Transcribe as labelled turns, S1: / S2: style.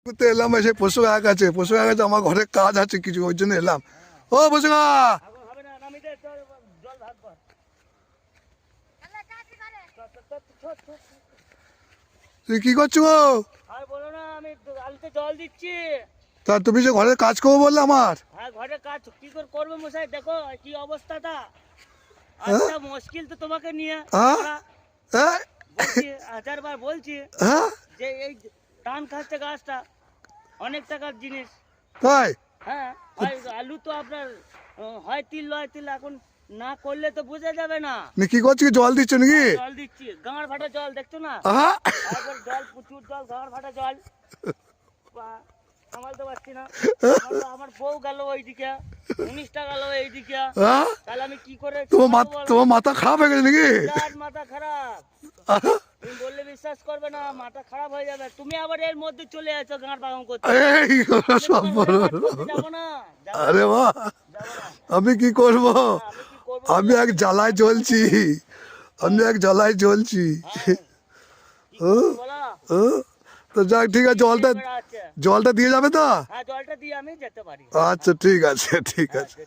S1: ঘুরতে এলাম এসে পশু এক আছে আমার ঘরে কাজ আছে কিছু ওই জন্য এলাম। ও পশু তুই কি করছো?
S2: আর বলো না, আমি আলুতে জল দিচ্ছি।
S1: তা তুমি যে ঘরের কাজ করবো বললে আমার।
S2: হ্যাঁ, ঘরে কাজ কি করে করবে মশাই, দেখো কি অবস্থাটা। আচ্ছা, মুশকিল তো তোমাকে নিয়ে।
S1: হ্যাঁ
S2: বলছি, 1000বার বলছি
S1: হ্যাঁ
S2: যে এই টান খাচ্ছে গাছটা, অনেক টাকার জিনিস।
S1: তাই
S2: হ্যাঁ, আলু তো আপনার হয় তিল লয় তিল, এখন না করলে তো বোঝা যাবে না।
S1: কি করছি, জল দিচ্ছ নাকি?
S2: জল দিচ্ছি, গাঁড় ফাটা জল, দেখছো না?
S1: হ্যাঁ
S2: একবার জল, প্রচুর জল, গাঁড় ফাটা জল। সামালতে পারছি না। আমার বউ গেল ওইদিকে, 19টা গেল এইদিকে,
S1: হ্যাঁ
S2: তাহলে আমি কি করে?
S1: তোমার মাথা খারাপ হয়ে গেছে নাকি?
S2: বিরাট মাথা খারাপ, তুমি বললে বিশ্বাস করবে না, মাথা খারাপ হয়ে যাবে। তুমি আবার এর মধ্যে চলে আছো গাঁড় পাগম করতে।
S1: এই সব
S2: যাবো না,
S1: আরে বাহ,
S2: যাবো না।
S1: আমি কি করব?
S2: আমি কি করবো?
S1: আমি এক জ্বালায় জ্বলছি, আমি এক জ্বালায় জ্বলছি।
S2: কি করবো বলো?
S1: তো যাক, ঠিক আছে, জলটা দিয়ে যাবে তো?
S2: হ্যাঁ, জলটা দিয়ে আমি যেতে পারি।
S1: আচ্ছা ঠিক আছে, ঠিক আছে।